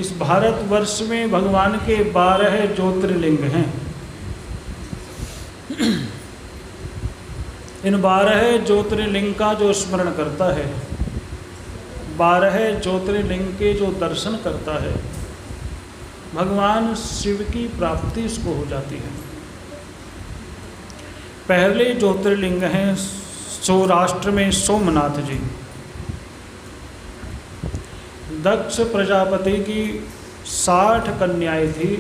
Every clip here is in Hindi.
इस भारतवर्ष में भगवान के 12 ज्योतिर्लिंग हैं। इन 12 ज्योतिर्लिंग का जो स्मरण करता है, 12 ज्योतिर्लिंग के जो दर्शन करता है, भगवान शिव की प्राप्ति उसको हो जाती है। पहले ज्योतिर्लिंग हैं सौराष्ट्र में सोमनाथ जी। दक्ष प्रजापति की 60 कन्याएं थी,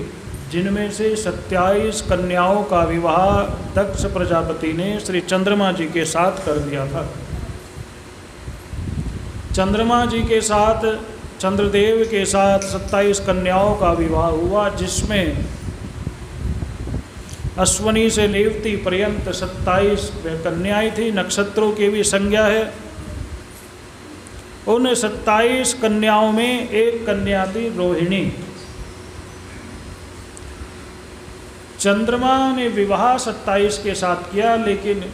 जिनमें से 27 कन्याओं का विवाह दक्ष प्रजापति ने श्री चंद्रमा जी के साथ कर दिया था। चंद्रमा जी के साथ, चंद्रदेव के साथ 27 कन्याओं का विवाह हुआ, जिसमें अश्वनी से रेवती पर्यंत 27 कन्याएं थी। नक्षत्रों की भी संज्ञा है। उन 27 कन्याओं में एक कन्या थी रोहिणी। चंद्रमा ने विवाह 27 के साथ किया, लेकिन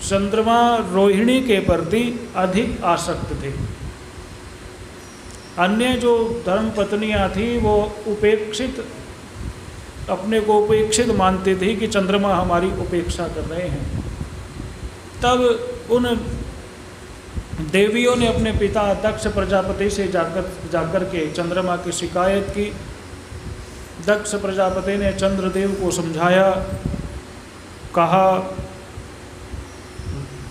चंद्रमा रोहिणी के प्रति अधिक आसक्त थे। अन्य जो धर्म पत्नियां थी वो उपेक्षित, अपने को उपेक्षित मानती थी कि चंद्रमा हमारी उपेक्षा कर रहे हैं। तब उन देवियों ने अपने पिता दक्ष प्रजापति से जाकर के चंद्रमा की शिकायत की। दक्ष प्रजापति ने चंद्रदेव को समझाया, कहा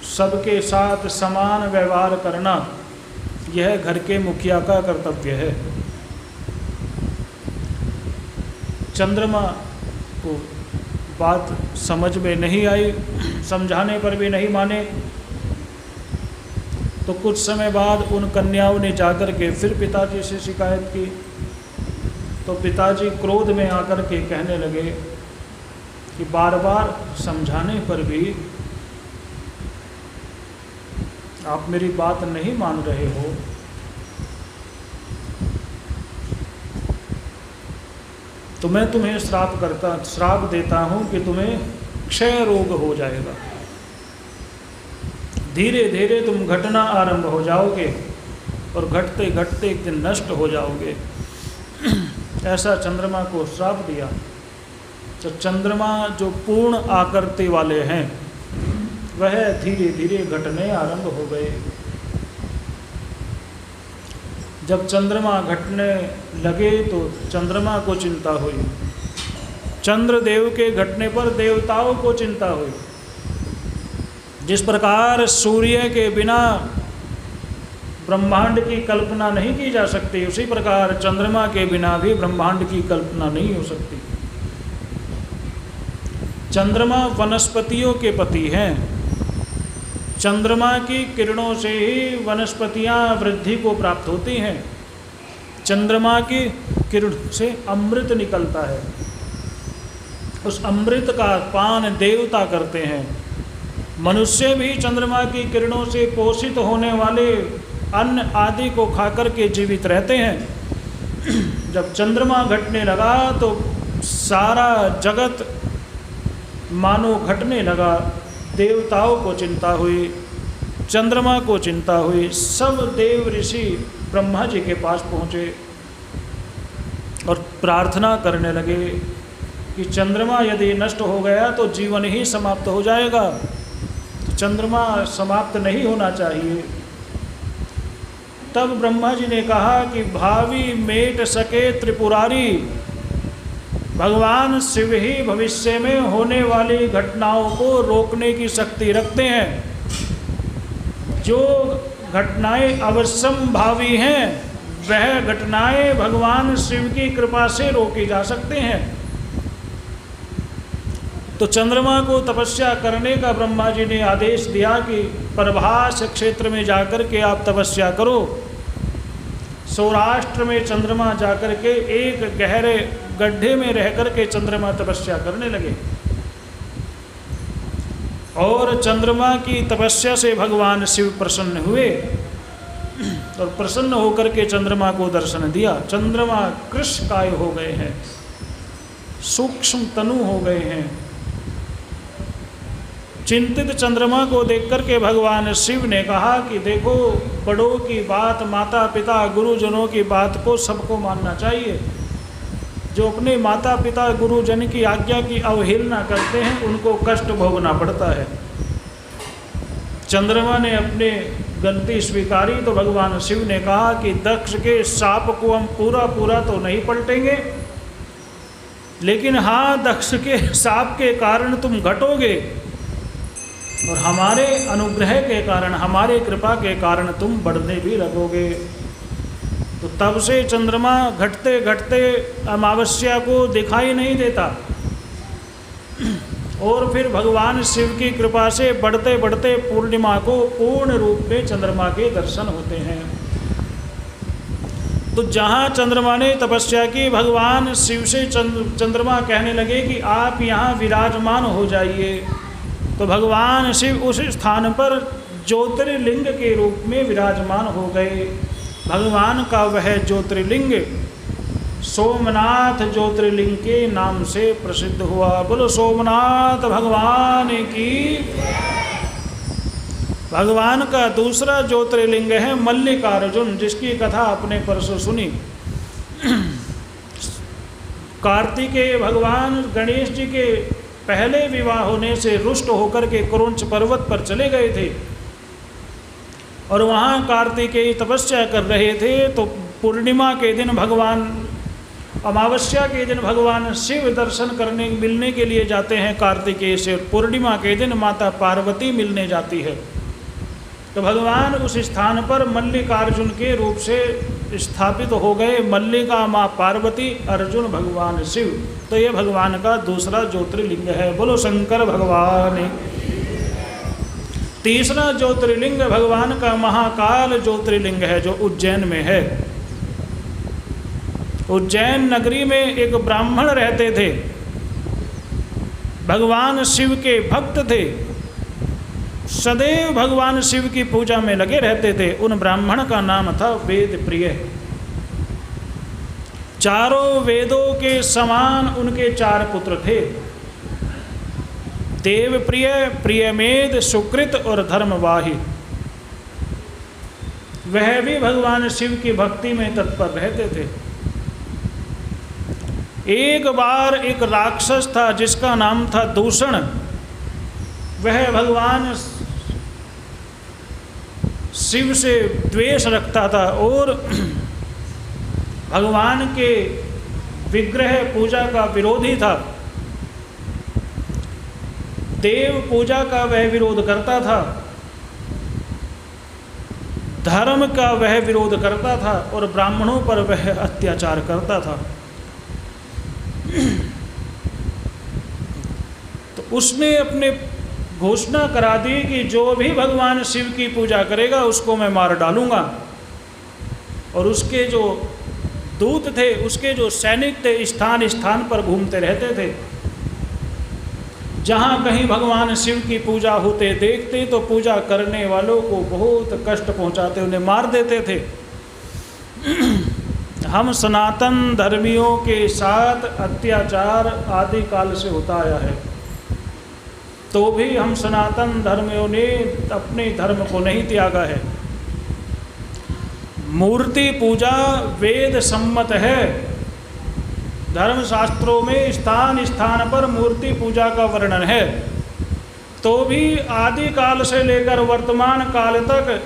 सबके साथ समान व्यवहार करना यह घर के मुखिया का कर्तव्य है। चंद्रमा को बात समझ में नहीं आई, समझाने पर भी नहीं माने। तो कुछ समय बाद उन कन्याओं ने जाकर के फिर पिताजी से शिकायत की। तो पिताजी क्रोध में आकर के कहने लगे कि बार बार समझाने पर भी आप मेरी बात नहीं मान रहे हो, तो मैं तुम्हें श्राप देता हूं कि तुम्हें क्षय रोग हो जाएगा। धीरे धीरे तुम घटना आरंभ हो जाओगे और घटते घटते एक दिन नष्ट हो जाओगे। ऐसा चंद्रमा को श्राप दिया। तो चंद्रमा जो पूर्ण आकृति वाले हैं वह धीरे धीरे घटने आरंभ हो गए। जब चंद्रमा घटने लगे तो चंद्रमा को चिंता हुई। चंद्रदेव के घटने पर देवताओं को चिंता हुई। जिस प्रकार सूर्य के बिना ब्रह्मांड की कल्पना नहीं की जा सकती, उसी प्रकार चंद्रमा के बिना भी ब्रह्मांड की कल्पना नहीं हो सकती। चंद्रमा वनस्पतियों के पति हैं। चंद्रमा की किरणों से ही वनस्पतियां वृद्धि को प्राप्त होती हैं। चंद्रमा की किरण से अमृत निकलता है। उस अमृत का पान देवता करते हैं। मनुष्य भी चंद्रमा की किरणों से पोषित होने वाले अन्न आदि को खाकर के जीवित रहते हैं। जब चंद्रमा घटने लगा तो सारा जगत मानो घटने लगा। देवताओं को चिंता हुई, चंद्रमा को चिंता हुई। सब देव ऋषि ब्रह्मा जी के पास पहुँचे और प्रार्थना करने लगे कि चंद्रमा यदि नष्ट हो गया तो जीवन ही समाप्त हो जाएगा। चंद्रमा समाप्त नहीं होना चाहिए। तब ब्रह्मा जी ने कहा कि भावी मेट सके त्रिपुरारी, भगवान शिव ही भविष्य में होने वाली घटनाओं को रोकने की शक्ति रखते हैं। जो घटनाएं अवश्यंभावी हैं वह घटनाएं भगवान शिव की कृपा से रोकी जा सकते हैं। तो चंद्रमा को तपस्या करने का ब्रह्मा जी ने आदेश दिया कि प्रभास क्षेत्र में जाकर के आप तपस्या करो। सौराष्ट्र में चंद्रमा जाकर के एक गहरे गड्ढे में रहकर के चंद्रमा तपस्या करने लगे और चंद्रमा की तपस्या से भगवान शिव प्रसन्न हुए और प्रसन्न होकर के चंद्रमा को दर्शन दिया। चंद्रमा कृशकाय हो गए हैं, सूक्ष्म तनु हो गए हैं। चिंतित चंद्रमा को देख कर के भगवान शिव ने कहा कि देखो, बड़ों की बात, माता पिता गुरुजनों की बात को सबको मानना चाहिए। जो अपने माता पिता गुरुजन की आज्ञा की अवहेलना करते हैं उनको कष्ट भोगना पड़ता है। चंद्रमा ने अपने गलती स्वीकारी तो भगवान शिव ने कहा कि दक्ष के शाप को हम पूरा तो नहीं पलटेंगे, लेकिन हाँ, दक्ष के शाप के कारण तुम घटोगे और हमारे अनुग्रह के कारण, हमारे कृपा के कारण तुम बढ़ने भी लगोगे। तो तब से चंद्रमा घटते घटते अमावस्या को दिखाई नहीं देता और फिर भगवान शिव की कृपा से बढ़ते बढ़ते पूर्णिमा को पूर्ण रूप में चंद्रमा के दर्शन होते हैं। तो जहाँ चंद्रमा ने तपस्या की, भगवान शिव से चंद्रमा कहने लगे कि आप यहाँ विराजमान हो जाइए। तो भगवान शिव उस स्थान पर ज्योतिर्लिंग के रूप में विराजमान हो गए। भगवान का वह ज्योतिर्लिंग सोमनाथ ज्योतिर्लिंग के नाम से प्रसिद्ध हुआ। बोलो सोमनाथ भगवान की। भगवान का दूसरा ज्योतिर्लिंग है मल्लिकार्जुन, जिसकी कथा आपने परसों सुनी। कार्तिकेय भगवान गणेश जी के पहले विवाह होने से रुष्ट होकर के कुरुंच पर्वत पर चले गए थे और वहाँ कार्तिकेय तपस्या कर रहे थे। तो पूर्णिमा के दिन भगवान, अमावस्या के दिन भगवान शिव दर्शन करने मिलने के लिए जाते हैं कार्तिकेय से। पूर्णिमा के दिन माता पार्वती मिलने जाती है। तो भगवान उस स्थान पर मल्लिकार्जुन के रूप से स्थापित हो गए। मल्लिका माँ पार्वती, अर्जुन भगवान शिव। तो ये भगवान का दूसरा ज्योतिर्लिंग है। बोलो शंकर भगवान। तीसरा ज्योतिर्लिंग भगवान का महाकाल ज्योतिर्लिंग है, जो उज्जैन में है। उज्जैन नगरी में एक ब्राह्मण रहते थे, भगवान शिव के भक्त थे, सदैव भगवान शिव की पूजा में लगे रहते थे। उन ब्राह्मण का नाम था वेद प्रिय। चारों वेदों के समान उनके 4 पुत्र थे, देव प्रिय, प्रियमेद, सुकृत और धर्मवाही। वह भी भगवान शिव की भक्ति में तत्पर रहते थे। एक बार एक राक्षस था जिसका नाम था दूषण। वह भगवान शिव से द्वेष रखता था और भगवान के विग्रह पूजा का विरोधी था। देव पूजा का वह विरोध करता था, धर्म का वह विरोध करता था और ब्राह्मणों पर वह अत्याचार करता था। तो उसने अपने घोषणा करा दी कि जो भी भगवान शिव की पूजा करेगा उसको मैं मार डालूंगा। और उसके जो दूत थे, उसके जो सैनिक थे, स्थान स्थान पर घूमते रहते थे। जहाँ कहीं भगवान शिव की पूजा होते देखते तो पूजा करने वालों को बहुत कष्ट पहुँचाते, उन्हें मार देते थे। हम सनातन धर्मियों के साथ अत्याचार आदि काल से होता आया है, तो भी हम सनातन धर्मियों ने अपने धर्म को नहीं त्यागा है। मूर्ति पूजा वेद सम्मत है। धर्मशास्त्रों में स्थान स्थान पर मूर्ति पूजा का वर्णन है, तो भी आदि काल से लेकर वर्तमान काल तक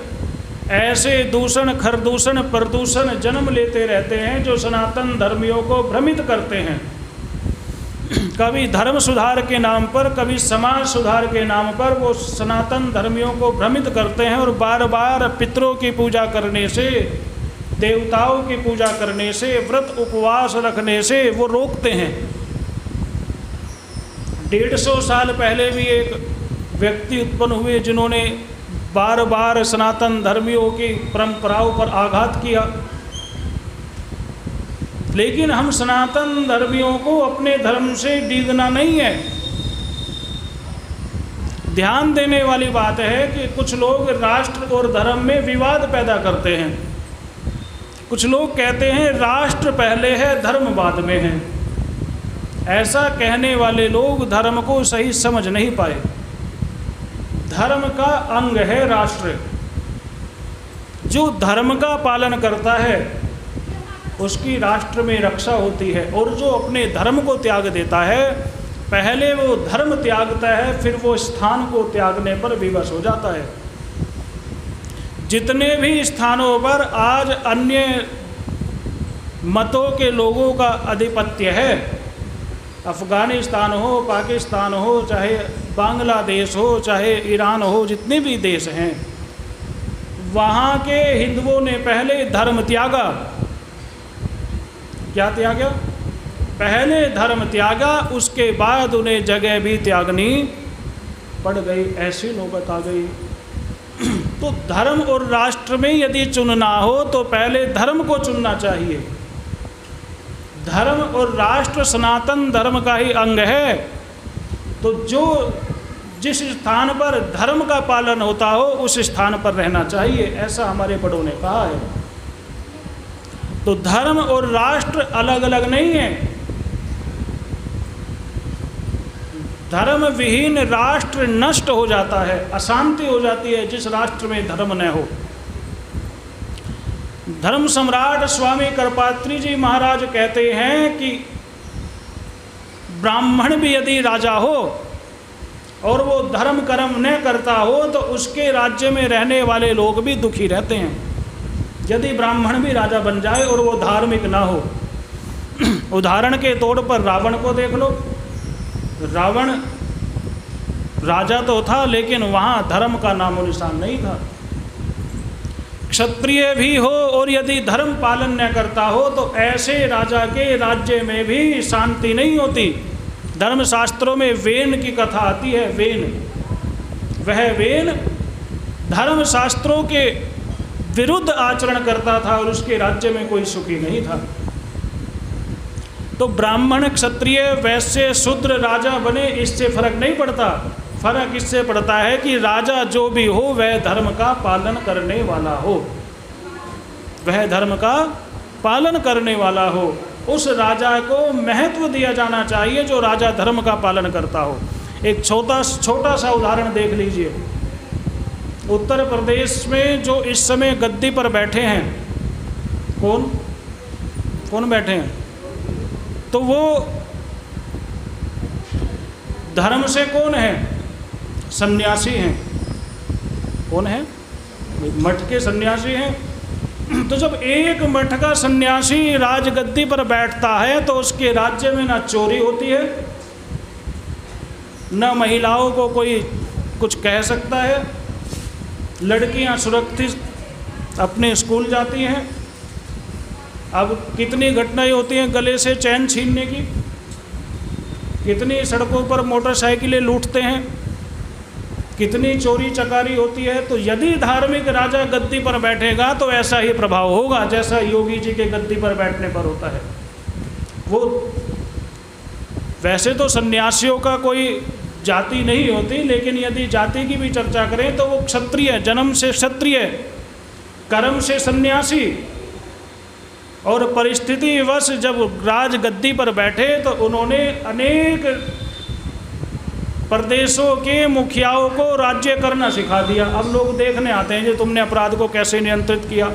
ऐसे दूषण, खरदूषण, प्रदूषण जन्म लेते रहते हैं जो सनातन धर्मियों को भ्रमित करते हैं। कभी धर्म सुधार के नाम पर, कभी समाज सुधार के नाम पर वो सनातन धर्मियों को भ्रमित करते हैं और बार बार पितरों की पूजा करने से, देवताओं की पूजा करने से, व्रत उपवास रखने से वो रोकते हैं। 150 साल पहले भी एक व्यक्ति उत्पन्न हुए जिन्होंने बार बार सनातन धर्मियों की परंपराओं पर आघात किया। लेकिन हम सनातन धर्मियों को अपने धर्म से डीगना नहीं है। ध्यान देने वाली बात है कि कुछ लोग राष्ट्र और धर्म में विवाद पैदा करते हैं। कुछ लोग कहते हैं राष्ट्र पहले है, धर्म बाद में है। ऐसा कहने वाले लोग धर्म को सही समझ नहीं पाए। धर्म का अंग है राष्ट्र। जो धर्म का पालन करता है उसकी राष्ट्र में रक्षा होती है, और जो अपने धर्म को त्याग देता है, पहले वो धर्म त्यागता है, फिर वो स्थान को त्यागने पर विवश हो जाता है। जितने भी स्थानों पर आज अन्य मतों के लोगों का आधिपत्य है, अफ़गानिस्तान हो, पाकिस्तान हो, चाहे बांग्लादेश हो, चाहे ईरान हो, जितने भी देश हैं, वहाँ के हिंदुओं ने पहले धर्म त्यागा। क्या त्यागा? पहले धर्म त्यागा, उसके बाद उन्हें जगह भी त्यागनी पड़ गई। ऐसी नौबत आ गई। तो धर्म और राष्ट्र में यदि चुनना हो तो पहले धर्म को चुनना चाहिए। धर्म और राष्ट्र सनातन धर्म का ही अंग है। तो जो जिस स्थान पर धर्म का पालन होता हो उस स्थान पर रहना चाहिए, ऐसा हमारे बड़ों ने कहा है। तो धर्म और राष्ट्र अलग अलग नहीं है। धर्म विहीन राष्ट्र नष्ट हो जाता है, अशांति हो जाती है जिस राष्ट्र में धर्म न हो। धर्म सम्राट स्वामी करपात्री जी महाराज कहते हैं कि ब्राह्मण भी यदि राजा हो और वो धर्म कर्म न करता हो तो उसके राज्य में रहने वाले लोग भी दुखी रहते हैं। यदि ब्राह्मण भी राजा बन जाए और वो धार्मिक ना हो। उदाहरण के तौर पर रावण को देख लो। रावण राजा तो था लेकिन वहाँ धर्म का नामो निशान नहीं था। क्षत्रिय भी हो और यदि धर्म पालन न करता हो तो ऐसे राजा के राज्य में भी शांति नहीं होती। धर्मशास्त्रों में वेन की कथा आती है। वेन, वह वेन धर्मशास्त्रों के विरुद्ध आचरण करता था और उसके राज्य में कोई सुखी नहीं था। तो ब्राह्मण, क्षत्रिय, वैश्य, शूद्र राजा बने, इससे फर्क नहीं पड़ता। फर्क इससे पड़ता है कि राजा जो भी हो वह धर्म का पालन करने वाला हो। वह धर्म का पालन करने वाला हो। उस राजा को महत्व दिया जाना चाहिए जो राजा धर्म का पालन करता हो। एक छोटा सा उदाहरण देख लीजिए। उत्तर प्रदेश में जो इस समय गद्दी पर बैठे हैं, कौन बैठे हैं? तो वो धर्म से कौन है? सन्यासी हैं। कौन है? मठ के सन्यासी हैं। तो जब एक मठ का सन्यासी राजगद्दी पर बैठता है तो उसके राज्य में ना चोरी होती है, न महिलाओं को कोई कुछ कह सकता है, लड़कियां सुरक्षित अपने स्कूल जाती हैं। अब कितनी घटनाएं होती हैं गले से चैन छीनने की, कितनी सड़कों पर मोटरसाइकिलें लूटते हैं, कितनी चोरी चकारी होती है। तो यदि धार्मिक राजा गद्दी पर बैठेगा तो ऐसा ही प्रभाव होगा जैसा योगी जी के गद्दी पर बैठने पर होता है। वो वैसे तो सन्यासियों का कोई जाति नहीं होती, लेकिन यदि जाति की भी चर्चा करें तो वो क्षत्रिय, जन्म से क्षत्रिय, कर्म से सन्यासी, और परिस्थिति वश जब राजगद्दी पर बैठे तो उन्होंने अनेक प्रदेशों के मुखियाओं को राज्य करना सिखा दिया। अब लोग देखने आते हैं कि तुमने अपराध को कैसे नियंत्रित किया।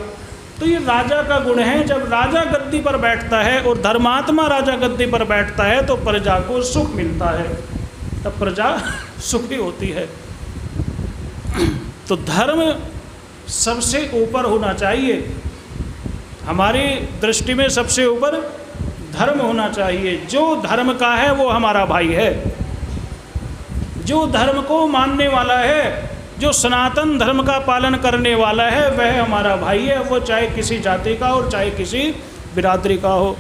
तो ये राजा का गुण है। जब राजा गद्दी पर बैठता है और धर्मात्मा राजा गद्दी पर बैठता है तो प्रजा को सुख मिलता है, तब प्रजा सुखी होती है। तो धर्म सबसे ऊपर होना चाहिए। हमारी दृष्टि में सबसे ऊपर धर्म होना चाहिए। जो धर्म का है वो हमारा भाई है। जो धर्म को मानने वाला है, जो सनातन धर्म का पालन करने वाला है, वह हमारा भाई है। वो चाहे किसी जाति का और चाहे किसी बिरादरी का हो।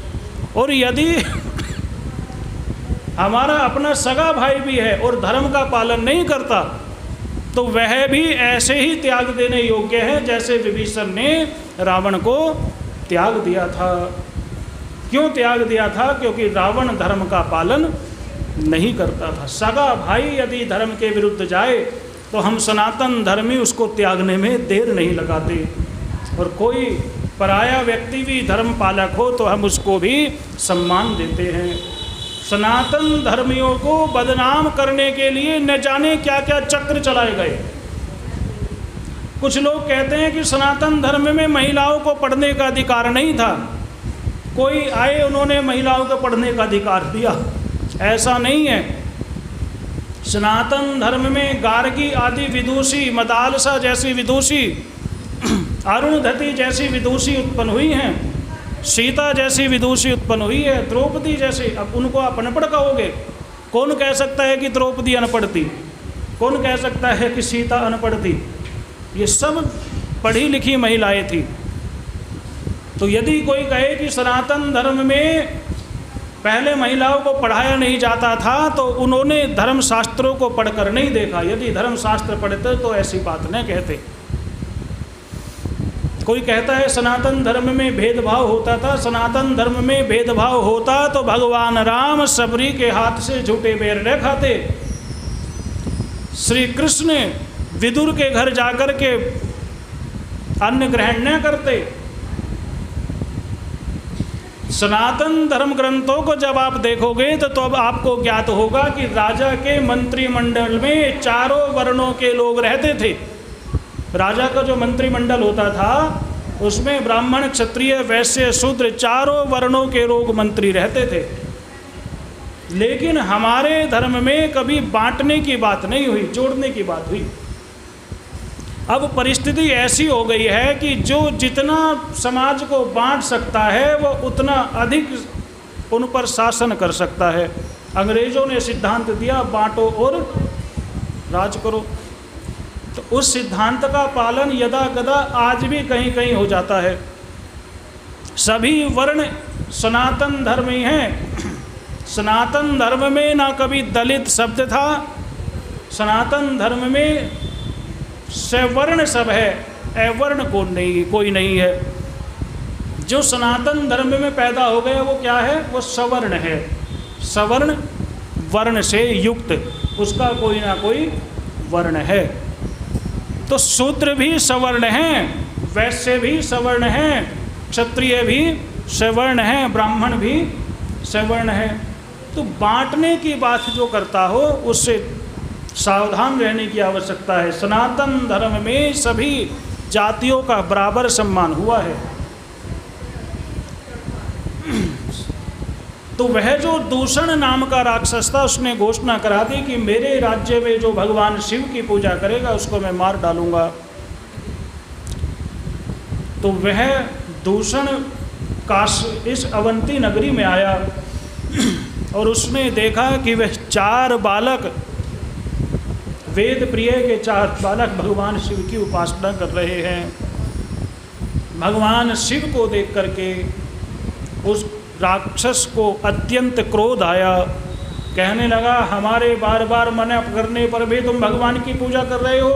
और यदि हमारा अपना सगा भाई भी है और धर्म का पालन नहीं करता तो वह भी ऐसे ही त्याग देने योग्य है जैसे विभीषण ने रावण को त्याग दिया था। क्यों त्याग दिया था? क्योंकि रावण धर्म का पालन नहीं करता था। सगा भाई यदि धर्म के विरुद्ध जाए तो हम सनातन धर्मी उसको त्यागने में देर नहीं लगाते। और कोई पराया व्यक्ति भी धर्म पालक हो तो हम उसको भी सम्मान देते हैं। सनातन धर्मियों को बदनाम करने के लिए न जाने क्या क्या चक्र चलाए गए। कुछ लोग कहते हैं कि सनातन धर्म में महिलाओं को पढ़ने का अधिकार नहीं था, कोई आए उन्होंने महिलाओं को पढ़ने का अधिकार दिया। ऐसा नहीं है। सनातन धर्म में गार्गी आदि विदुषी, मदालसा जैसी विदुषी, अरुणधति जैसी विदुषी उत्पन्न हुई हैं, सीता जैसी विदुषी उत्पन्न हुई है, द्रौपदी जैसी। अब उनको आप अनपढ़ कहोगे? कौन कह सकता है कि द्रौपदी अनपढ़ थी? कौन कह सकता है कि सीता अनपढ़ थी? ये सब पढ़ी लिखी महिलाएं थी। तो यदि कोई कहे कि सनातन धर्म में पहले महिलाओं को पढ़ाया नहीं जाता था, तो उन्होंने धर्मशास्त्रों को पढ़कर नहीं देखा। यदि धर्मशास्त्र पढ़ते तो ऐसी बात न कहते। कोई कहता है सनातन धर्म में भेदभाव होता था, सनातन धर्म में भेदभाव होता तो भगवान राम सबरी के हाथ से झूठे बेर न खाते। श्री कृष्ण विदुर के घर जाकर के अन्न ग्रहण न करते। सनातन धर्म ग्रंथों को जब आप देखोगे तो अब आपको ज्ञात होगा कि राजा के मंत्रिमंडल में चारों वर्णों के लोग रहते थे। राजा का जो मंत्रिमंडल होता था उसमें ब्राह्मण, क्षत्रिय, वैश्य, शूद्र चारों वर्णों के लोग मंत्री रहते थे। लेकिन हमारे धर्म में कभी बांटने की बात नहीं हुई, जोड़ने की बात हुई। अब परिस्थिति ऐसी हो गई है कि जो जितना समाज को बांट सकता है वो उतना अधिक उन पर शासन कर सकता है। अंग्रेज़ों ने सिद्धांत दिया बांटो और राज करो, तो उस सिद्धांत का पालन यदा कदा आज भी कहीं कहीं हो जाता है। सभी वर्ण सनातन धर्म ही हैं। सनातन धर्म में ना कभी दलित शब्द था, सनातन धर्म में सवर्ण सब है, अवर्ण कोई नहीं है। जो सनातन धर्म में पैदा हो गया वो क्या है? वो सवर्ण है। सवर्ण वर्ण से युक्त, उसका कोई ना कोई वर्ण है। तो शूद्र भी सवर्ण हैं, वैश्य भी सवर्ण हैं, क्षत्रिय भी सवर्ण हैं, ब्राह्मण भी सवर्ण है। तो बांटने की बात जो करता हो उससे सावधान रहने की आवश्यकता है। सनातन धर्म में सभी जातियों का बराबर सम्मान हुआ है। तो वह जो दूषण नाम का राक्षस था उसने घोषणा करा दी कि मेरे राज्य में जो भगवान शिव की पूजा करेगा उसको मैं मार डालूंगा। तो वह दूषण इस अवंती नगरी में आया और उसने देखा कि वह 4 बालक, वेद प्रिय के 4 बालक भगवान शिव की उपासना कर रहे हैं। भगवान शिव को देख करके उस राक्षस को अत्यंत क्रोध आया। कहने लगा हमारे बार बार मना करने पर भी तुम भगवान की पूजा कर रहे हो,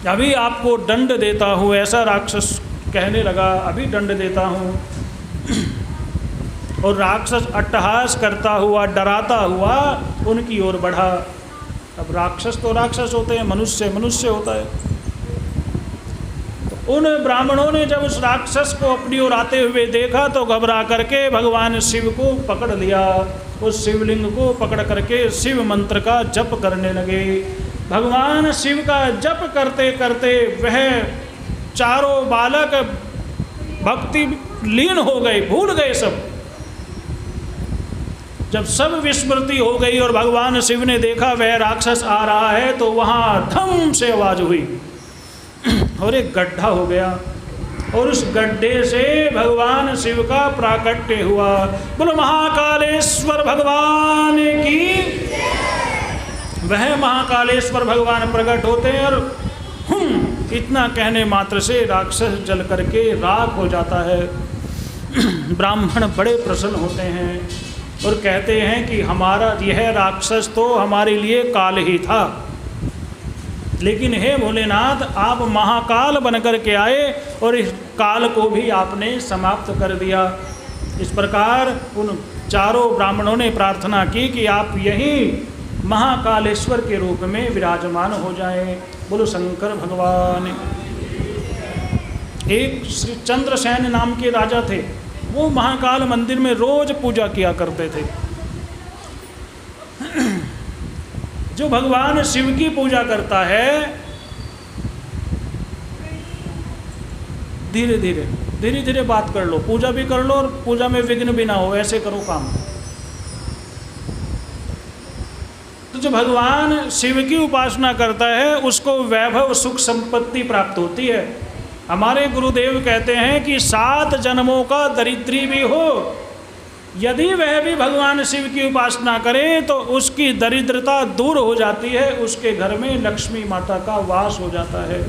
अभी आपको दंड देता हूँ। ऐसा राक्षस कहने लगा, अभी दंड देता हूँ। और राक्षस अट्टहास करता हुआ, डराता हुआ उनकी ओर बढ़ा। अब राक्षस तो राक्षस होते हैं, मनुष्य मनुष्य होता है। तो उन ब्राह्मणों ने जब उस राक्षस को अपनी ओर आते हुए देखा तो घबरा करके भगवान शिव को पकड़ लिया। उस शिवलिंग को पकड़ करके शिव मंत्र का जप करने लगे। भगवान शिव का जप करते करते वह 4 बालक भक्ति लीन हो गए, भूल गए सब। जब सब विस्मृति हो गई और भगवान शिव ने देखा वह राक्षस आ रहा है तो वहाँ धम से आवाज़ हुई और एक गड्ढा हो गया और उस गड्ढे से भगवान शिव का प्राकट्य हुआ। बोलो महाकालेश्वर भगवान की। वह महाकालेश्वर भगवान प्रकट होते हैं और इतना कहने मात्र से राक्षस जल करके राख हो जाता है। ब्राह्मण बड़े प्रसन्न होते हैं और कहते हैं कि हमारा यह राक्षस तो हमारे लिए काल ही था, लेकिन हे भोलेनाथ आप महाकाल बनकर के आए और इस काल को भी आपने समाप्त कर दिया। इस प्रकार उन 4 ब्राह्मणों ने प्रार्थना की कि आप यहीं महाकालेश्वर के रूप में विराजमान हो जाएं। बोलो शंकर भगवान। एक श्री चंद्रसेन नाम के राजा थे, वो महाकाल मंदिर में रोज पूजा किया करते थे। जो भगवान शिव की पूजा करता है, धीरे धीरे बात कर लो, पूजा भी कर लो और पूजा में विघ्न भी ना हो, ऐसे करो काम। तो जो भगवान शिव की उपासना करता है उसको वैभव सुख संपत्ति प्राप्त होती है। हमारे गुरुदेव कहते हैं कि 7 जन्मों का दरिद्री भी हो, यदि वह भी भगवान शिव की उपासना करे तो उसकी दरिद्रता दूर हो जाती है, उसके घर में लक्ष्मी माता का वास हो जाता है।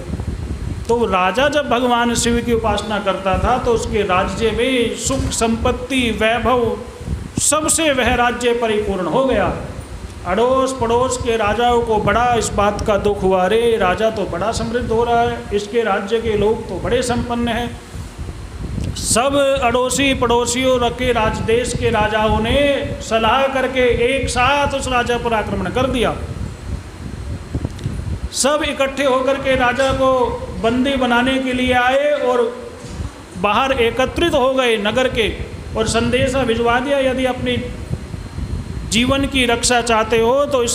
तो राजा जब भगवान शिव की उपासना करता था तो उसके राज्य में सुख संपत्ति वैभव सबसे वह राज्य परिपूर्ण हो गया। अड़ोस पड़ोस के राजाओं को बड़ा इस बात का दुख हुआ, अरे राजा तो बड़ा समृद्ध हो रहा है, इसके राज्य के लोग तो बड़े संपन्न हैं। सब अड़ोसी पड़ोसियों के देश के राजाओं ने सलाह करके एक साथ उस राजा पर आक्रमण कर दिया। सब इकट्ठे होकर के राजा को बंदी बनाने के लिए आए और बाहर एकत्रित हो गए नगर के, और संदेशा भिजवा दिया, यदि अपनी जीवन की रक्षा चाहते हो तो इस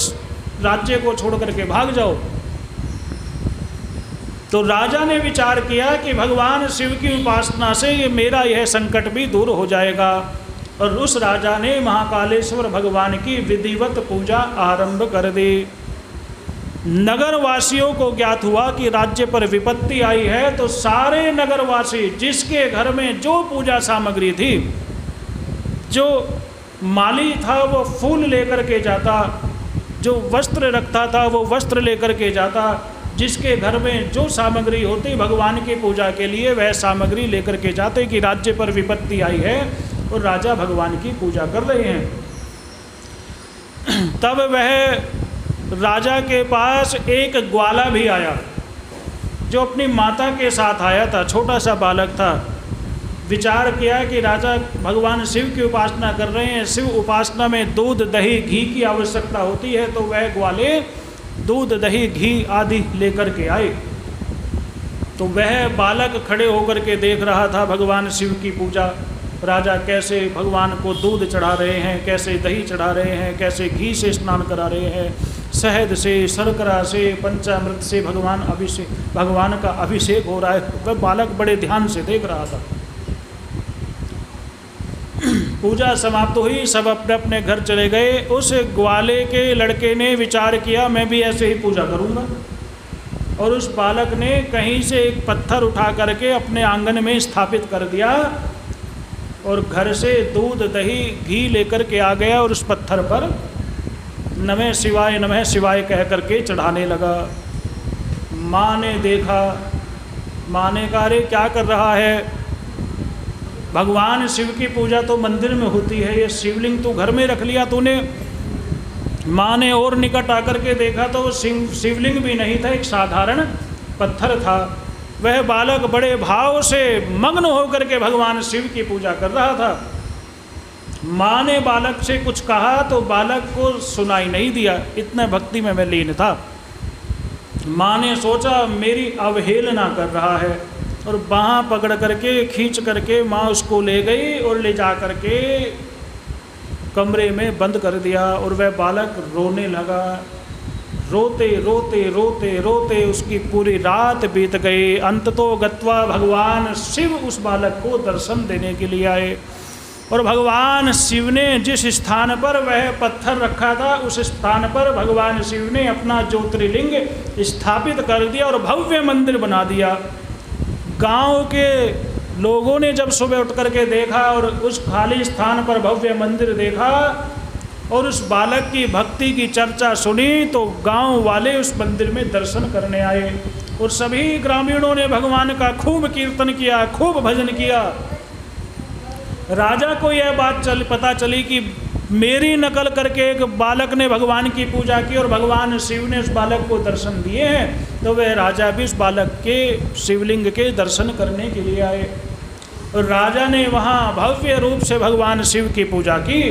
राज्य को छोड़ करके भाग जाओ। तो राजा ने विचार किया कि भगवान शिव की उपासना से ये मेरा यह संकट भी दूर हो जाएगा, और उस राजा ने महाकालेश्वर भगवान की विधिवत पूजा आरंभ कर दी। नगरवासियों को ज्ञात हुआ कि राज्य पर विपत्ति आई है, तो सारे नगरवासी जिसके घर में जो पूजा सामग्री थी, जो माली था वो फूल लेकर के जाता, जो वस्त्र रखता था वो वस्त्र लेकर के जाता, जिसके घर में जो सामग्री होती भगवान की पूजा के लिए वह सामग्री लेकर के जाते कि राज्य पर विपत्ति आई है और राजा भगवान की पूजा कर रहे हैं। तब वह राजा के पास एक ग्वाला भी आया, जो अपनी माता के साथ आया था, छोटा सा बालक था। विचार किया कि राजा भगवान शिव की उपासना कर रहे हैं, शिव उपासना में दूध दही घी की आवश्यकता होती है, तो वह ग्वाले दूध दही घी आदि लेकर के आए। तो वह बालक खड़े होकर के देख रहा था भगवान शिव की पूजा, राजा कैसे भगवान को दूध चढ़ा रहे हैं, कैसे दही चढ़ा रहे हैं, कैसे घी से स्नान करा रहे हैं, शहद से शर्करा से पंचामृत से भगवान का अभिषेक हो रहा है। वह बालक बड़े ध्यान से देख रहा था। पूजा समाप्त हुई, सब अपने अपने घर चले गए। उस ग्वाले के लड़के ने विचार किया मैं भी ऐसे ही पूजा करूँगा, और उस बालक ने कहीं से एक पत्थर उठा करके अपने आंगन में स्थापित कर दिया और घर से दूध दही घी लेकर के आ गया और उस पत्थर पर नमः शिवाय कह करके चढ़ाने लगा। माँ ने देखा, माँ ने कहा अरे क्या कर रहा है, भगवान शिव की पूजा तो मंदिर में होती है, ये शिवलिंग तो घर में रख लिया तूने। माँ ने और निकट आकर के देखा तो शिवलिंग भी नहीं था, एक साधारण पत्थर था। वह बालक बड़े भाव से मग्न होकर के भगवान शिव की पूजा कर रहा था। माँ ने बालक से कुछ कहा तो बालक को सुनाई नहीं दिया, इतना भक्ति में लीन था। माँ ने सोचा मेरी अवहेलना कर रहा है, और बाँह पकड़ करके खींच करके माँ उसको ले गई और ले जा करके कमरे में बंद कर दिया। और वह बालक रोने लगा। रोते रोते रोते रोते उसकी पूरी रात बीत गई। अंततो गत्वा भगवान शिव उस बालक को दर्शन देने के लिए आए, और भगवान शिव ने जिस स्थान पर वह पत्थर रखा था उस स्थान पर भगवान शिव ने अपना ज्योतिर्लिंग स्थापित कर दिया और भव्य मंदिर बना दिया। गांव के लोगों ने जब सुबह उठ कर के देखा और उस खाली स्थान पर भव्य मंदिर देखा और उस बालक की भक्ति की चर्चा सुनी, तो गांव वाले उस मंदिर में दर्शन करने आए और सभी ग्रामीणों ने भगवान का खूब कीर्तन किया, खूब भजन किया। राजा को यह बात पता चली कि मेरी नकल करके एक बालक ने भगवान की पूजा की और भगवान शिव ने उस बालक को दर्शन दिए हैं, तो वह राजा भी उस बालक के शिवलिंग के दर्शन करने के लिए आए। और राजा ने वहाँ भव्य रूप से भगवान शिव की पूजा की।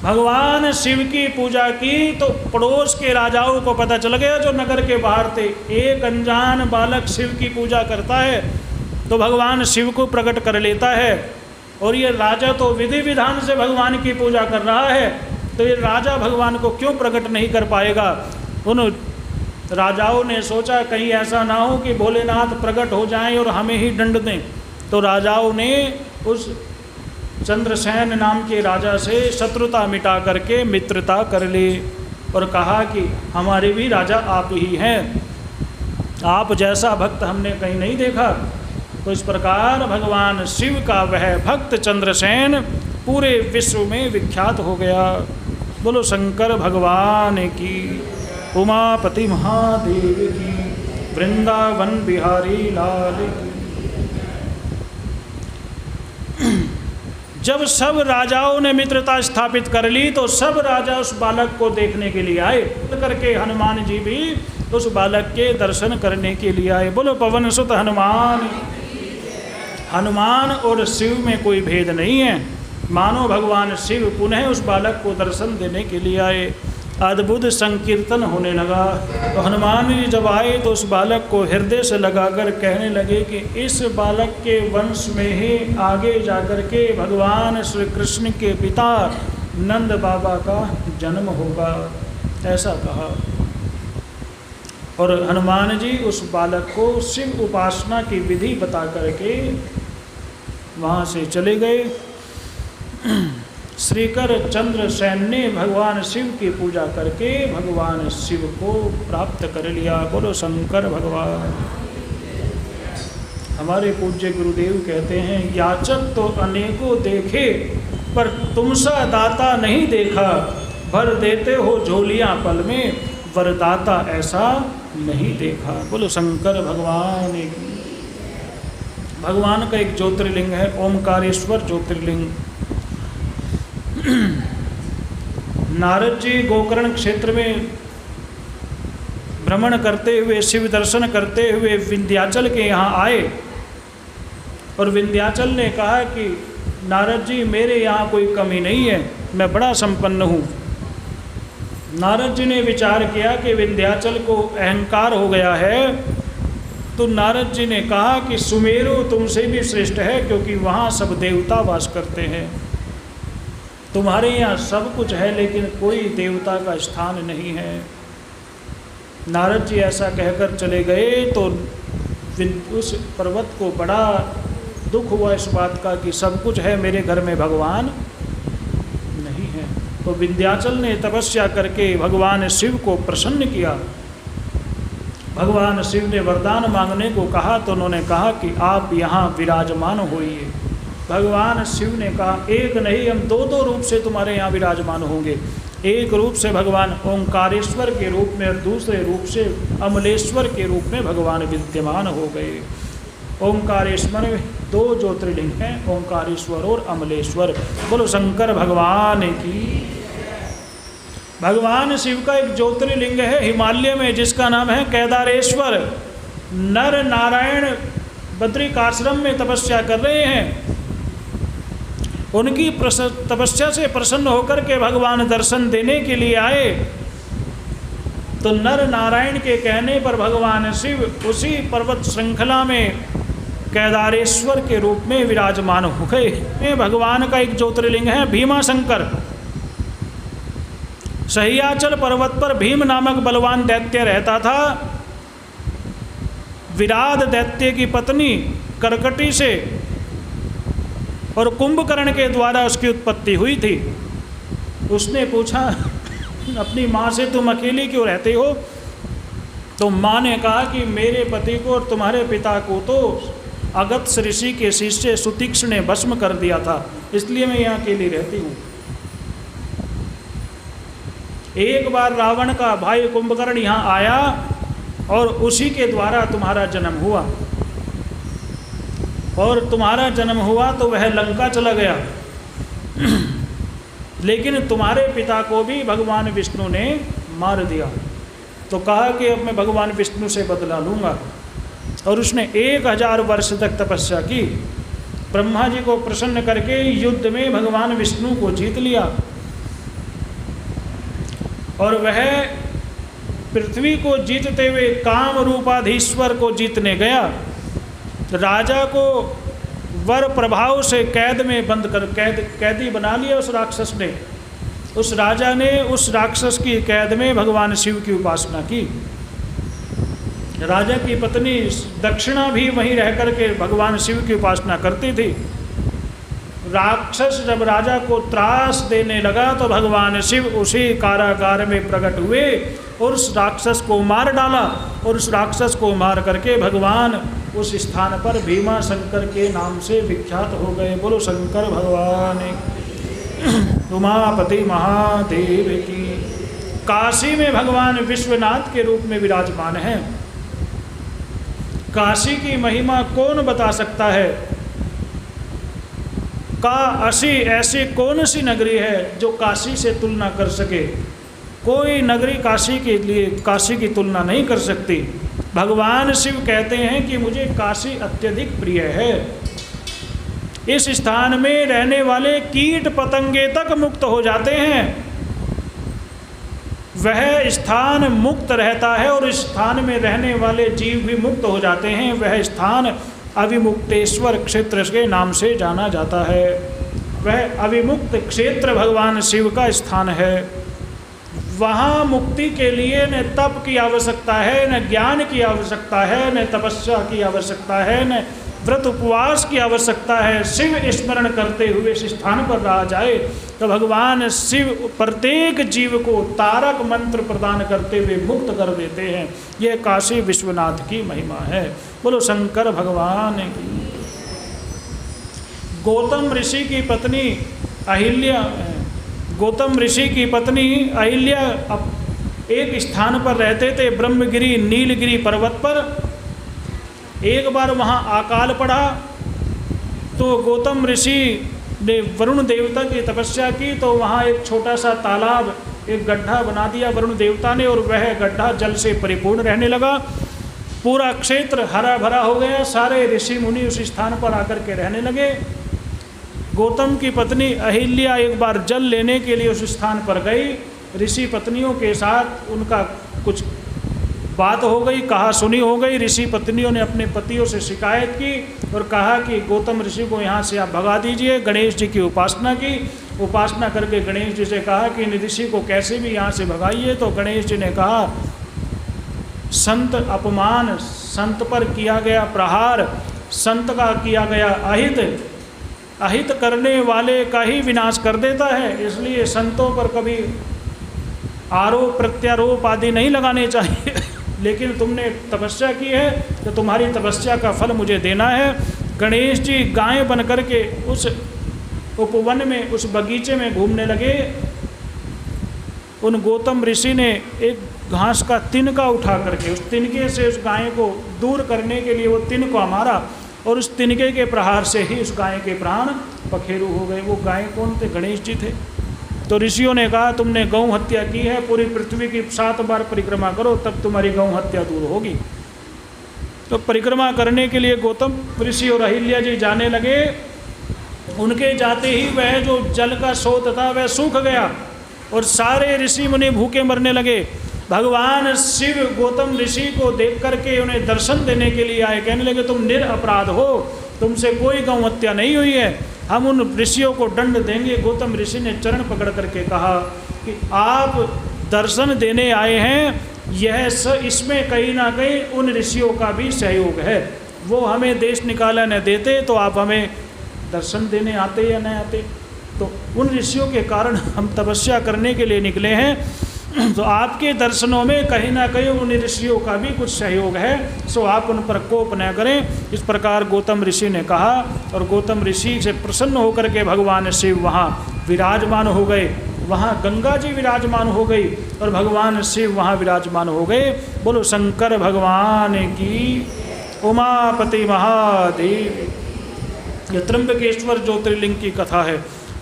भगवान शिव की पूजा की तो पड़ोस के राजाओं को पता चल गया जो नगर के बाहर थे, एक अनजान बालक शिव की पूजा करता है तो भगवान शिव को प्रकट कर लेता है, और ये राजा तो विधि विधान से भगवान की पूजा कर रहा है। तो ये राजा भगवान को क्यों प्रकट नहीं कर पाएगा। उन राजाओं ने सोचा कहीं ऐसा ना हो कि भोलेनाथ प्रकट हो जाएं और हमें ही दंड दें। तो राजाओं ने उस चंद्रसेन नाम के राजा से शत्रुता मिटा करके मित्रता कर ली और कहा कि हमारे भी राजा आप ही हैं, आप जैसा भक्त हमने कहीं नहीं देखा। तो इस प्रकार भगवान शिव का वह भक्त चंद्रसेन पूरे विश्व में विख्यात हो गया। बोलो शंकर भगवान की, उमापति महादेव की, वृंदावन बिहारी लाल की। जब सब राजाओं ने मित्रता स्थापित कर ली तो सब राजा उस बालक को देखने के लिए आए, करके हनुमान जी भी उस बालक के दर्शन करने के लिए आए। बोलो पवन सुत हनुमान। हनुमान और शिव में कोई भेद नहीं है। मानो भगवान शिव पुनः उस बालक को दर्शन देने के लिए आए। अद्भुत संकीर्तन होने लगा। तो हनुमान जी जब आए तो उस बालक को हृदय से लगाकर कहने लगे कि इस बालक के वंश में ही आगे जाकर के भगवान श्री कृष्ण के पिता नंद बाबा का जन्म होगा, ऐसा कहा। और हनुमान जी उस बालक को शिव उपासना की विधि बता करके वहाँ से चले गए। श्रीकर चंद्रसेन ने भगवान शिव की पूजा करके भगवान शिव को प्राप्त कर लिया। बोलो शंकर भगवान। हमारे पूज्य गुरुदेव कहते हैं, याचक तो अनेकों देखे पर तुमसा दाता नहीं देखा, भर देते हो झोलियां पल में, वरदाता ऐसा नहीं देखा। बोलो शंकर भगवान की। भगवान का एक ज्योतिर्लिंग है ओमकारेश्वर ज्योतिर्लिंग। नारद जी गोकर्ण क्षेत्र में भ्रमण करते हुए, शिव दर्शन करते हुए विंध्याचल के यहाँ आए और विंध्याचल ने कहा कि नारद जी मेरे यहाँ कोई कमी नहीं है, मैं बड़ा संपन्न हूँ। नारद जी ने विचार किया कि विंध्याचल को अहंकार हो गया है, तो नारद जी ने कहा कि सुमेरु तुमसे भी श्रेष्ठ है क्योंकि वहाँ सब देवता वास करते हैं। तुम्हारे यहाँ सब कुछ है लेकिन कोई देवता का स्थान नहीं है। नारद जी ऐसा कहकर चले गए तो उस पर्वत को बड़ा दुख हुआ इस बात का कि सब कुछ है, मेरे घर में भगवान नहीं है। तो विंध्याचल ने तपस्या करके भगवान शिव को प्रसन्न किया। भगवान शिव ने वरदान मांगने को कहा तो उन्होंने कहा कि आप यहाँ विराजमान होइए। भगवान शिव ने कहा एक नहीं, हम दो दो रूप से तुम्हारे यहाँ विराजमान होंगे। एक रूप से भगवान ओंकारेश्वर के रूप में और दूसरे रूप से अमलेश्वर के रूप में भगवान विद्यमान हो गए। ओंकारेश्वर में दो ज्योतिर्लिंग हैं, ओंकारेश्वर और अमलेश्वर। बोलो शंकर भगवान की। भगवान शिव का एक ज्योतिर्लिंग है हिमालय में जिसका नाम है केदारेश्वर। नर नारायण बद्रिकाश्रम में तपस्या कर रहे हैं। उनकी तपस्या से प्रसन्न होकर के भगवान दर्शन देने के लिए आए तो नर नारायण के कहने पर भगवान शिव उसी पर्वत श्रृंखला में केदारेश्वर के रूप में विराजमान हो गए। भगवान का एक ज्योतिर्लिंग है भीमाशंकर। सह्याचल पर्वत पर भीम नामक बलवान दैत्य रहता था। विराट दैत्य की पत्नी करकटी से और कुंभकर्ण के द्वारा उसकी उत्पत्ति हुई थी। उसने पूछा अपनी माँ से तुम अकेली क्यों रहते हो? तो माँ ने कहा कि मेरे पति को और तुम्हारे पिता को तो अगस्त्य ऋषि के शिष्य सुतीक्ष्ण ने भस्म कर दिया था, इसलिए मैं यहाँ अकेली रहती हूँ। एक बार रावण का भाई कुंभकर्ण यहाँ आया और उसी के द्वारा तुम्हारा जन्म हुआ, और तुम्हारा जन्म हुआ तो वह लंका चला गया। लेकिन तुम्हारे पिता को भी भगवान विष्णु ने मार दिया। तो कहा कि अब मैं भगवान विष्णु से बदला लूँगा, और उसने 1000 वर्ष तक तपस्या की। ब्रह्मा जी को प्रसन्न करके युद्ध में भगवान विष्णु को जीत लिया, और वह पृथ्वी को जीतते हुए काम रूपाधीश्वर को जीतने गया। राजा को वर प्रभाव से कैद में बंद कर कैदी बना लिया उस राक्षस ने। उस राजा ने उस राक्षस की कैद में भगवान शिव की उपासना की। राजा की पत्नी दक्षिणा भी वहीं रह करके भगवान शिव की उपासना करती थी। राक्षस जब राजा को त्रास देने लगा तो भगवान शिव उसी कारागार में प्रकट हुए और उस राक्षस को मार डाला, और उस राक्षस को मार करके भगवान उस स्थान पर भीमा शंकर के नाम से विख्यात हो गए। बोलो शंकर भगवान उमापति महादेव की। काशी में भगवान विश्वनाथ के रूप में विराजमान हैं। काशी की महिमा कौन बता सकता है? काशी ऐसी कौन सी नगरी है जो काशी से तुलना कर सके? कोई नगरी काशी के लिए काशी की तुलना नहीं कर सकती। भगवान शिव कहते हैं कि मुझे काशी अत्यधिक प्रिय है। इस स्थान में रहने वाले कीट पतंगे तक मुक्त हो जाते हैं। वह स्थान मुक्त रहता है और इस स्थान में रहने वाले जीव भी मुक्त हो जाते हैं। वह स्थान अविमुक्तेश्वर क्षेत्र के नाम से जाना जाता है। वह अविमुक्त क्षेत्र भगवान शिव का स्थान है। वहाँ मुक्ति के लिए न तप की आवश्यकता है, न ज्ञान की आवश्यकता है, न तपस्या की आवश्यकता है, न व्रत उपवास की आवश्यकता है। शिव स्मरण करते हुए इस स्थान पर रहा जाए तो भगवान शिव प्रत्येक जीव को तारक मंत्र प्रदान करते हुए मुक्त कर देते हैं। यह काशी विश्वनाथ की महिमा है। बोलो शंकर भगवान की। गौतम ऋषि की पत्नी अहिल्या, गौतम ऋषि की पत्नी अहिल्या एक स्थान पर रहते थे, ब्रह्मगिरी नीलगिरी पर्वत पर। एक बार वहाँ अकाल पड़ा तो गौतम ऋषि ने वरुण देवता की तपस्या की, तो वहाँ एक छोटा सा तालाब, एक गड्ढा बना दिया वरुण देवता ने, और वह गड्ढा जल से परिपूर्ण रहने लगा। पूरा क्षेत्र हरा भरा हो गया। सारे ऋषि मुनि उस स्थान पर आकर के रहने लगे। गौतम की पत्नी अहिल्या एक बार जल लेने के लिए उस स्थान पर गई। ऋषि पत्नियों के साथ उनका कुछ बात हो गई, कहा सुनी हो गई। ऋषि पत्नियों ने अपने पतियों से शिकायत की और कहा कि गौतम ऋषि को यहाँ से आप भगा दीजिए। गणेश जी की उपासना की। उपासना करके गणेश जी से कहा कि इन ऋषि को कैसे भी यहाँ से भगाइए। तो गणेश जी ने कहा, संत अपमान, संत पर किया गया प्रहार, संत का किया गया अहित, अहित करने वाले का ही विनाश कर देता है। इसलिए संतों पर कभी आरोप प्रत्यारोप आदि नहीं लगाने चाहिए। लेकिन तुमने तपस्या की है तो तुम्हारी तपस्या का फल मुझे देना है। गणेश जी गाय बन करके उस उपवन में, उस बगीचे में घूमने लगे। उन गौतम ऋषि ने एक घास का तिनका उठा करके उस तिनके से उस गाय को दूर करने के लिए वो तिनका मारा, और उस तिनके के प्रहार से ही उस गाय के प्राण पखेरु हो गए। वो गाय कौन थे? गणेश जी थे। तो ऋषियों ने कहा, तुमने गौ हत्या की है, पूरी पृथ्वी की 7 बार परिक्रमा करो तब तुम्हारी गौ हत्या दूर होगी। तो परिक्रमा करने के लिए गौतम ऋषि और अहिल्या जी जाने लगे। उनके जाते ही वह जो जल का स्रोत था वह सूख गया और सारे ऋषि मुनि भूखे मरने लगे। भगवान शिव गौतम ऋषि को देख करके उन्हें दर्शन देने के लिए आए। कहने लगे, तुम निरपराध हो, तुमसे कोई गौ हत्या नहीं हुई है, हम उन ऋषियों को दंड देंगे। गौतम ऋषि ने चरण पकड़ करके कहा कि आप दर्शन देने आए हैं, यह इसमें कहीं ना कहीं उन ऋषियों का भी सहयोग है। वो हमें देश निकाला न देते तो आप हमें दर्शन देने आते या न आते। तो उन ऋषियों के कारण हम तपस्या करने के लिए निकले हैं, तो आपके दर्शनों में कहीं ना कहीं उन ऋषियों का भी कुछ सहयोग है, सो आप उन पर कोप न करें। इस प्रकार गौतम ऋषि ने कहा और गौतम ऋषि से प्रसन्न होकर के भगवान शिव वहाँ विराजमान हो गए। वहाँ गंगा जी विराजमान हो गई और भगवान शिव वहाँ विराजमान हो गए। बोलो शंकर भगवान की। उमापति महादेव। ये त्र्यंबकेश्वर ज्योतिर्लिंग की कथा है।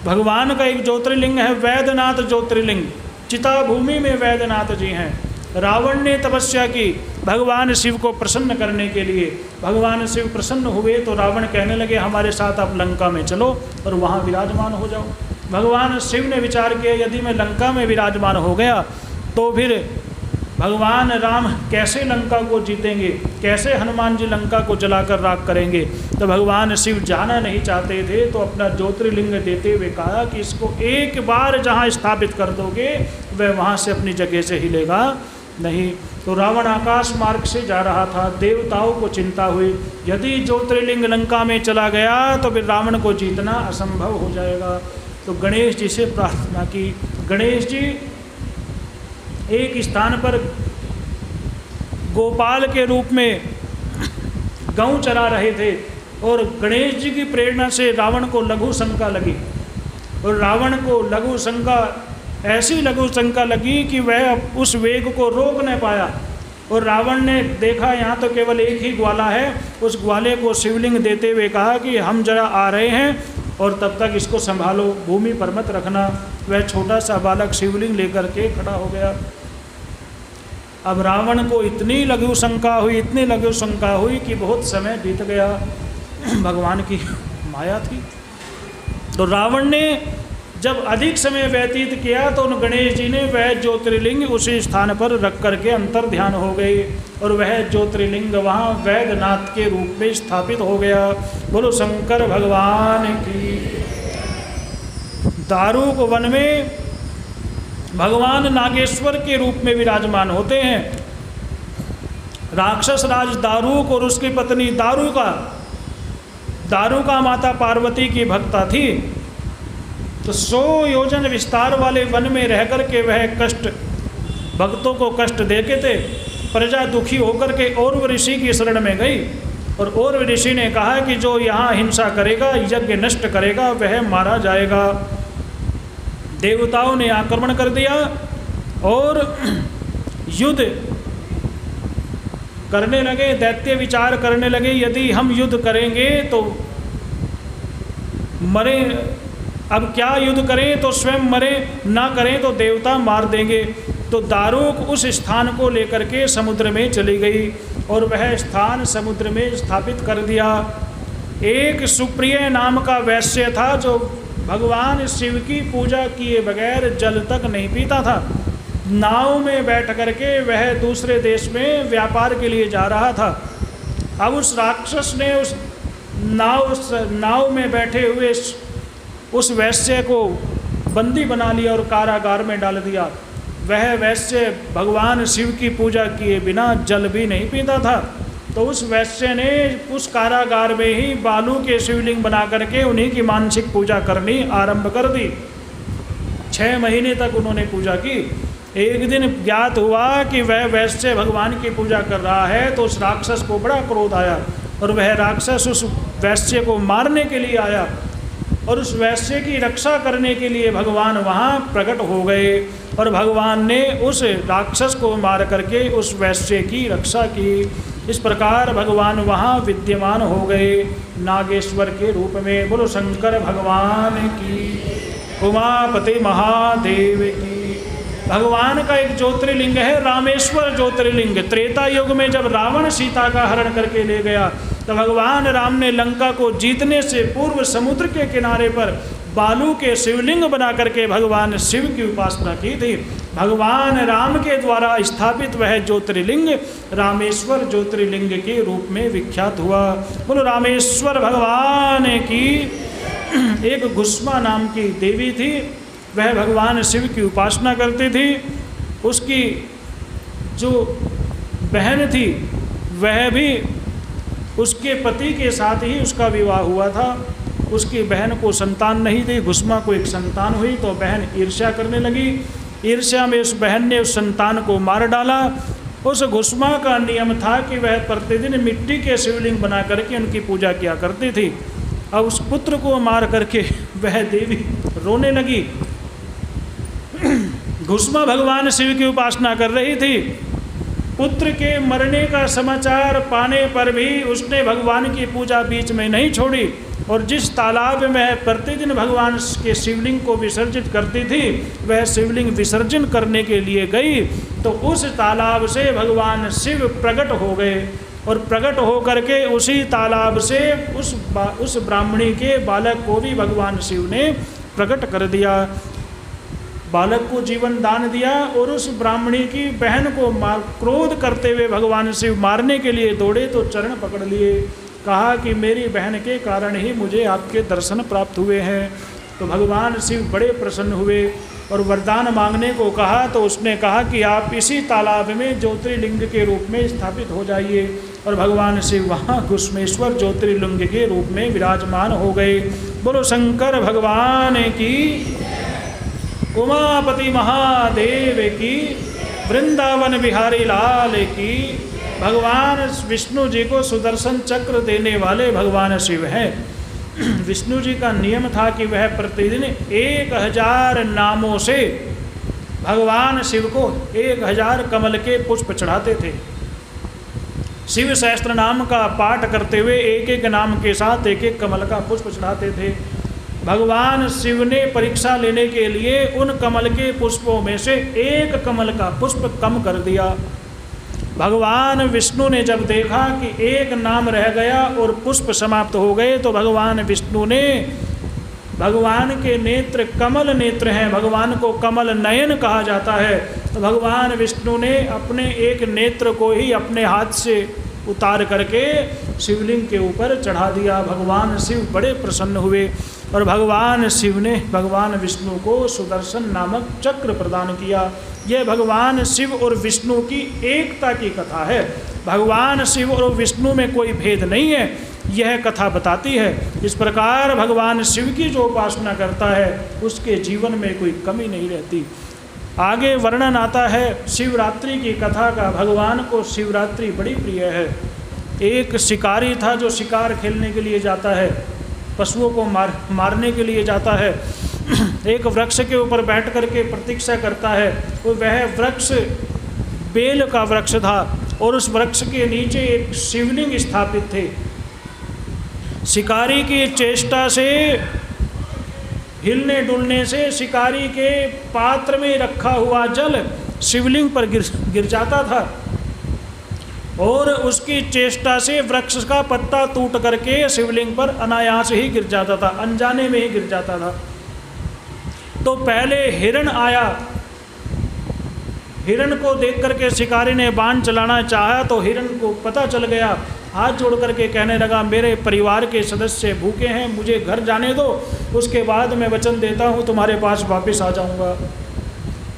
भगवान का एक ज्योतिर्लिंग है वैद्यनाथ ज्योतिर्लिंग। चिता भूमि में वैद्यनाथ जी हैं। रावण ने तपस्या की भगवान शिव को प्रसन्न करने के लिए। भगवान शिव प्रसन्न हुए तो रावण कहने लगे, हमारे साथ आप लंका में चलो और वहाँ विराजमान हो जाओ। भगवान शिव ने विचार किया, यदि मैं लंका में विराजमान हो गया तो फिर भगवान राम कैसे लंका को जीतेंगे, कैसे हनुमान जी लंका को जलाकर राख करेंगे। तो भगवान शिव जाना नहीं चाहते थे, तो अपना ज्योतिर्लिंग देते हुए कहा कि इसको एक बार जहाँ स्थापित कर दोगे वह वहाँ से अपनी जगह से हिलेगा नहीं। तो रावण आकाश मार्ग से जा रहा था, देवताओं को चिंता हुई यदि ज्योतिर्लिंग लंका में चला गया तो फिर रावण को जीतना असंभव हो जाएगा। तो गणेश जी से प्रार्थना की। गणेश जी एक स्थान पर गोपाल के रूप में गऊ चरा रहे थे और गणेश जी की प्रेरणा से रावण को लघु शंका लगी और रावण को लघु शंका, ऐसी लघु शंका लगी कि वह उस वेग को रोक न पाया। और रावण ने देखा यहाँ तो केवल एक ही ग्वाला है, उस ग्वाले को शिवलिंग देते हुए कहा कि हम जरा आ रहे हैं और तब तक इसको संभालो, भूमि पर मत रखना। वह छोटा सा बालक शिवलिंग लेकर के खड़ा हो गया। अब रावण को इतनी लघु शंका हुई, इतनी लघु शंका हुई कि बहुत समय बीत गया। भगवान की माया थी। तो रावण ने जब अधिक समय व्यतीत किया तो उन गणेश जी ने वह ज्योतिर्लिंग उसी स्थान पर रख करके अंतर ध्यान हो गए और वह ज्योतिर्लिंग वहाँ वैद्यनाथ के रूप में स्थापित हो गया। बोलो शंकर भगवान की। दारुक वन में भगवान नागेश्वर के रूप में विराजमान होते हैं। राक्षस राज दारुक और उसकी पत्नी दारुका माता पार्वती की भक्ता थी। तो 100 योजन विस्तार वाले वन में रह कर के वह कष्ट, भक्तों को कष्ट देते थे। प्रजा दुखी होकर के और ऋषि की शरण में गई और ऋषि ने कहा कि जो यहाँ हिंसा करेगा, यज्ञ नष्ट करेगा, वह मारा जाएगा। देवताओं ने आक्रमण कर दिया और युद्ध करने लगे। दैत्य विचार करने लगे यदि हम युद्ध करेंगे तो मरे, अब क्या युद्ध करें तो स्वयं मरे, ना करें तो देवता मार देंगे। तो दारुक उस स्थान को लेकर के समुद्र में चली गई और वह स्थान समुद्र में स्थापित कर दिया। एक सुप्रिय नाम का वैश्य था जो भगवान शिव की पूजा किए बगैर जल तक नहीं पीता था। नाव में बैठ करके वह दूसरे देश में व्यापार के लिए जा रहा था। अब उस राक्षस ने उस नाव में बैठे हुए उस वैश्य को बंदी बना लिया और कारागार में डाल दिया। वह वैश्य भगवान शिव की पूजा किए बिना जल भी नहीं पीता था। तो उस वैश्य ने उस कारागार में ही बालू के शिवलिंग बना करके उन्हीं की मानसिक पूजा करनी आरंभ कर दी। 6 महीने तक उन्होंने पूजा की। एक दिन ज्ञात हुआ कि वह वैश्य भगवान की पूजा कर रहा है, तो उस राक्षस को बड़ा क्रोध आया और वह राक्षस उस वैश्य को मारने के लिए आया और उस वैश्य की रक्षा करने के लिए भगवान वहाँ प्रकट हो गए और भगवान ने उस राक्षस को मार करके उस वैश्य की रक्षा की। इस प्रकार भगवान वहाँ विद्यमान हो गए नागेश्वर के रूप में। बोलो शंकर भगवान की, उमापति महादेव की। भगवान का एक ज्योतिर्लिंग है रामेश्वर ज्योतिर्लिंग। त्रेता युग में जब रावण सीता का हरण करके ले गया तो भगवान राम ने लंका को जीतने से पूर्व समुद्र के किनारे पर बालू के शिवलिंग बना करके भगवान शिव की उपासना की थी। भगवान राम के द्वारा स्थापित वह ज्योतिर्लिंग रामेश्वर ज्योतिर्लिंग के रूप में विख्यात हुआ। बोलो रामेश्वर भगवान की। एक घुस्मा नाम की देवी थी, वह भगवान शिव की उपासना करती थी। उसकी जो बहन थी वह भी उसके पति के साथ ही उसका विवाह हुआ था। उसकी बहन को संतान नहीं थी, घुस्मा को एक संतान हुई तो बहन ईर्ष्या करने लगी। ईर्ष्या में उस बहन ने उस संतान को मार डाला। उस घुस्मा का नियम था कि वह प्रतिदिन मिट्टी के शिवलिंग बना करके उनकी पूजा किया करती थी। अब उस पुत्र को मार करके वह देवी रोने लगी। घुस्मा भगवान शिव की उपासना कर रही थी। पुत्र के मरने का समाचार पाने पर भी उसने भगवान की पूजा बीच में नहीं छोड़ी और जिस तालाब में प्रतिदिन भगवान के शिवलिंग को विसर्जित करती थी वह शिवलिंग विसर्जन करने के लिए गई तो उस तालाब से भगवान शिव प्रकट हो गए और प्रकट हो करके उसी तालाब से उस ब्राह्मणी के बालक को भी भगवान शिव ने प्रकट कर दिया। बालक को जीवन दान दिया और उस ब्राह्मणी की बहन को क्रोध करते हुए भगवान शिव मारने के लिए दौड़े तो चरण पकड़ लिए, कहा कि मेरी बहन के कारण ही मुझे आपके दर्शन प्राप्त हुए हैं। तो भगवान शिव बड़े प्रसन्न हुए और वरदान मांगने को कहा। तो उसने कहा कि आप इसी तालाब में ज्योतिर्लिंग के रूप में स्थापित हो जाइए। और भगवान शिव वहाँ घुस्मेश्वर ज्योतिर्लिंग के रूप में विराजमान हो गए। बोलो शंकर भगवान की, उमापति महादेव की, वृंदावन बिहारी लाल की। भगवान विष्णु जी को सुदर्शन चक्र देने वाले भगवान शिव हैं। विष्णु जी का नियम था कि वह प्रतिदिन 1000 नामों से भगवान शिव को 1000 कमल के पुष्प चढ़ाते थे। शिव सहस्त्र नाम का पाठ करते हुए एक एक नाम के साथ एक एक कमल का पुष्प चढ़ाते थे। भगवान शिव ने परीक्षा लेने के लिए उन कमल के पुष्पों में से एक कमल का पुष्प कम कर दिया। भगवान विष्णु ने जब देखा कि एक नाम रह गया और पुष्प समाप्त हो गए, तो भगवान विष्णु ने, भगवान के नेत्र कमल नेत्र हैं, भगवान को कमल नयन कहा जाता है, तो भगवान विष्णु ने अपने एक नेत्र को ही अपने हाथ से उतार करके शिवलिंग के ऊपर चढ़ा दिया। भगवान शिव बड़े प्रसन्न हुए और भगवान शिव ने भगवान विष्णु को सुदर्शन नामक चक्र प्रदान किया। यह भगवान शिव और विष्णु की एकता की कथा है। भगवान शिव और विष्णु में कोई भेद नहीं है, यह कथा बताती है। इस प्रकार भगवान शिव की जो उपासना करता है उसके जीवन में कोई कमी नहीं रहती। आगे वर्णन आता है शिवरात्रि की कथा का। भगवान को शिवरात्रि बड़ी प्रिय है। एक शिकारी था जो शिकार खेलने के लिए जाता है, पशुओं को मारने के लिए जाता है। एक वृक्ष के ऊपर बैठ करके प्रतीक्षा करता है। तो वह वृक्ष बेल का वृक्ष था और उस वृक्ष के नीचे एक शिवलिंग स्थापित थे। शिकारी की चेष्टा से, हिलने डुलने से शिकारी के पात्र में रखा हुआ जल शिवलिंग पर गिर जाता था और उसकी चेष्टा से वृक्ष का पत्ता टूट करके शिवलिंग पर अनायास ही गिर जाता था, अनजाने में ही गिर जाता था। तो पहले हिरण आया। हिरण को देख करके शिकारी ने बाण चलाना चाहा तो हिरण को पता चल गया। हाथ जोड़ करके कहने लगा, मेरे परिवार के सदस्य भूखे हैं, मुझे घर जाने दो, उसके बाद मैं वचन देता हूँ तुम्हारे पास वापस आ जाऊँगा।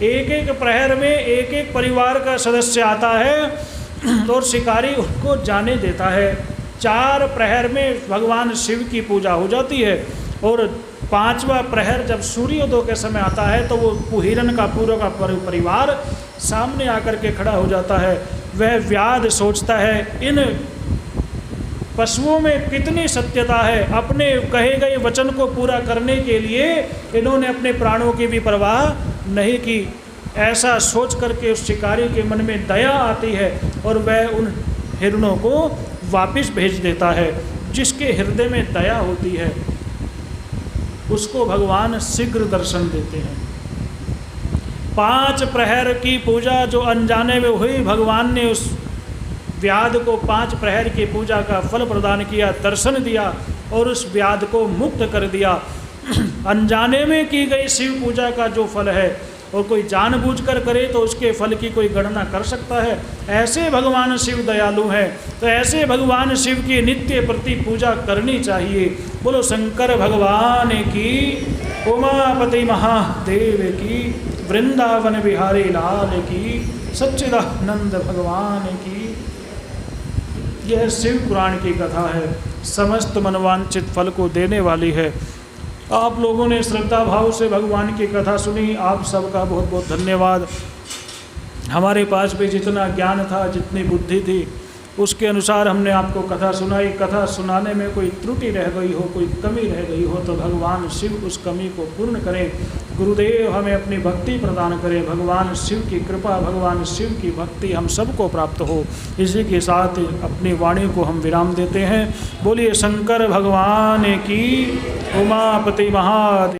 एक एक प्रहर में एक एक परिवार का सदस्य आता है और शिकारी उनको जाने देता है। 4 प्रहर में भगवान शिव की पूजा हो जाती है और 5वां प्रहर जब सूर्योदय के समय आता है तो वो हिरण का पूरा का परिवार सामने आकर के खड़ा हो जाता है। वह व्याध सोचता है, इन पशुओं में कितनी सत्यता है, अपने कहे गए वचन को पूरा करने के लिए इन्होंने अपने प्राणों की भी परवाह नहीं की। ऐसा सोच करके उस शिकारी के मन में दया आती है और वह उन हिरणों को वापस भेज देता है। जिसके हृदय में दया होती है उसको भगवान शीघ्र दर्शन देते हैं। 5 प्रहर की पूजा जो अनजाने में हुई, भगवान ने उस व्याध को 5 प्रहर की पूजा का फल प्रदान किया, दर्शन दिया और उस व्याध को मुक्त कर दिया। अनजाने में की गई शिव पूजा का जो फल है और कोई जानबूझकर करे तो उसके फल की कोई गणना कर सकता है? ऐसे भगवान शिव दयालु हैं, तो ऐसे भगवान शिव की नित्य प्रति पूजा करनी चाहिए। बोलो शंकर भगवान की, उमापति महादेव की, वृंदावन बिहारी लाल की, सच्चिदानंद भगवान की। यह शिव पुराण की कथा है, समस्त मनवांचित फल को देने वाली है। आप लोगों ने श्रद्धा भाव से भगवान की कथा सुनी, आप सबका बहुत बहुत धन्यवाद। हमारे पास भी जितना ज्ञान था, जितनी बुद्धि थी, उसके अनुसार हमने आपको कथा सुनाई। कथा सुनाने में कोई त्रुटि रह गई हो, कोई कमी रह गई हो तो भगवान शिव उस कमी को पूर्ण करें। गुरुदेव हमें अपनी भक्ति प्रदान करें। भगवान शिव की कृपा, भगवान शिव की भक्ति हम सबको प्राप्त हो। इसी के साथ अपनी वाणी को हम विराम देते हैं। बोलिए शंकर भगवान की, उमापति महादेव।